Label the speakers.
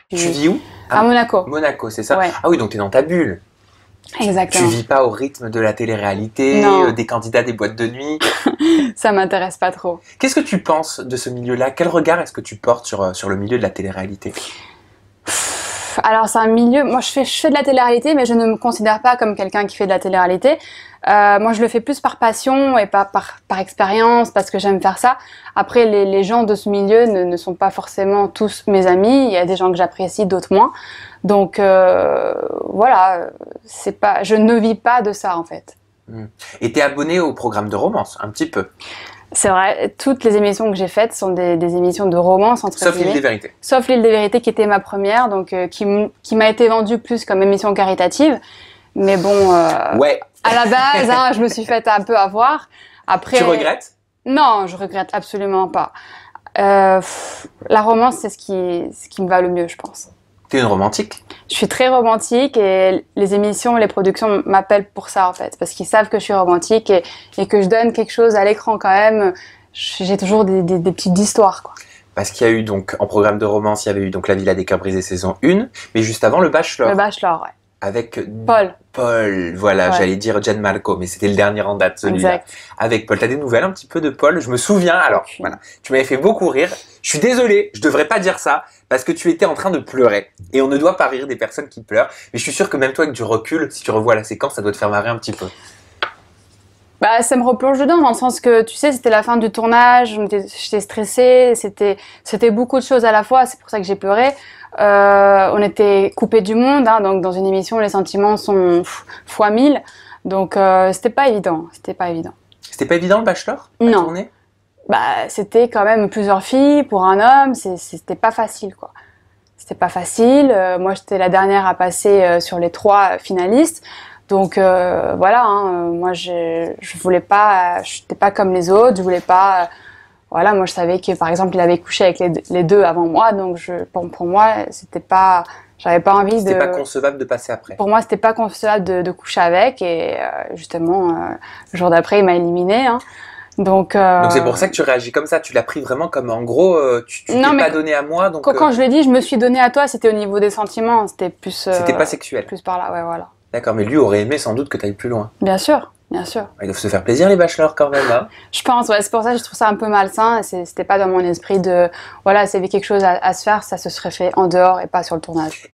Speaker 1: Tu vis où?
Speaker 2: À Monaco.
Speaker 1: Monaco, c'est ça?
Speaker 2: Ouais.
Speaker 1: Ah oui, donc t'es dans ta bulle.
Speaker 2: Exactement.
Speaker 1: Tu vis pas au rythme de la télé-réalité,
Speaker 2: Non.
Speaker 1: des candidats des boîtes de nuit.
Speaker 2: Ça m'intéresse pas trop.
Speaker 1: Qu'est-ce que tu penses de ce milieu-là? Quel regard est-ce que tu portes sur le milieu de la télé-réalité?
Speaker 2: Alors c'est un milieu, moi je fais de la télé-réalité, mais je ne me considère pas comme quelqu'un qui fait de la télé-réalité. Moi je le fais plus par passion et pas par expérience, parce que j'aime faire ça. Après les gens de ce milieu ne sont pas forcément tous mes amis, il y a des gens que j'apprécie, d'autres moins. Donc voilà, je ne vis pas de ça en fait.
Speaker 1: Et t'es abonné au programme de romance, un petit peu.
Speaker 2: C'est vrai, toutes les émissions que j'ai faites sont des émissions de romance entre
Speaker 1: Sauf
Speaker 2: guillemets.
Speaker 1: l'île des vérités.
Speaker 2: Sauf l'île des vérités qui était ma première, donc qui m'a été vendue plus comme émission caritative. Mais bon,
Speaker 1: Ouais.
Speaker 2: à la base, hein, je me suis faite un peu avoir. Après,
Speaker 1: Tu regrettes?
Speaker 2: Non, je regrette absolument pas. La romance, c'est ce qui me va le mieux, je pense.
Speaker 1: T'es une romantique?
Speaker 2: Je suis très romantique et les émissions, les productions m'appellent pour ça en fait, parce qu'ils savent que je suis romantique et que je donne quelque chose à l'écran quand même. J'ai toujours des petites histoires, quoi.
Speaker 1: Parce qu'il y a eu donc, en programme de romance, il y avait eu donc La Villa des Cœurs Brisés saison 1, mais juste avant Le Bachelor.
Speaker 2: Le Bachelor, ouais.
Speaker 1: Avec
Speaker 2: Paul,
Speaker 1: voilà,
Speaker 2: ouais.
Speaker 1: j'allais dire Gianmarco, mais c'était le dernier en date, celui-là.
Speaker 2: Exact.
Speaker 1: Avec Paul, t'as des nouvelles un petit peu de Paul? Je me souviens, alors,
Speaker 2: Aucune.
Speaker 1: voilà, tu m'avais fait beaucoup rire. Je suis désolé, je devrais pas dire ça, parce que tu étais en train de pleurer. Et on ne doit pas rire des personnes qui pleurent, mais je suis sûr que même toi, avec du recul, si tu revois la séquence, ça doit te faire marrer un petit peu.
Speaker 2: Bah, ça me replonge dedans, dans le sens que, tu sais, c'était la fin du tournage, j'étais stressée, c'était beaucoup de choses à la fois, c'est pour ça que j'ai pleuré. On était coupés du monde, hein, donc dans une émission, les sentiments sont fois 1000, donc c'était pas évident,
Speaker 1: C'était pas évident, le Bachelor? À
Speaker 2: Non.
Speaker 1: tourner?
Speaker 2: Bah, c'était quand même plusieurs filles pour un homme, c'était pas facile, quoi. C'était pas facile, moi j'étais la dernière à passer sur les 3 finalistes. Donc voilà, hein, moi je voulais pas, j'étais pas comme les autres, je voulais pas, voilà, moi je savais que par exemple il avait couché avec les deux avant moi, donc pour moi c'était pas, j'avais pas envie de.
Speaker 1: C'était pas concevable de passer après.
Speaker 2: Pour moi c'était pas concevable de coucher avec et justement le jour d'après il m'a éliminée, hein. Donc
Speaker 1: c'est pour ça que tu réagis comme ça, tu l'as pris vraiment comme en gros, tu t'es pas donné à moi, donc.
Speaker 2: Quand je lui ai dit je me suis donné à toi, c'était au niveau des sentiments, c'était plus.
Speaker 1: C'était pas sexuel.
Speaker 2: Plus par là, ouais, voilà.
Speaker 1: D'accord, mais lui aurait aimé sans doute que tu ailles plus loin.
Speaker 2: Bien sûr, bien sûr.
Speaker 1: Ils doivent se faire plaisir les bachelors quand même, hein.
Speaker 2: Je pense, ouais, c'est pour ça que je trouve ça un peu malsain. C'était pas dans mon esprit de, voilà, s'il y avait quelque chose à se faire, ça se serait fait en dehors et pas sur le tournage.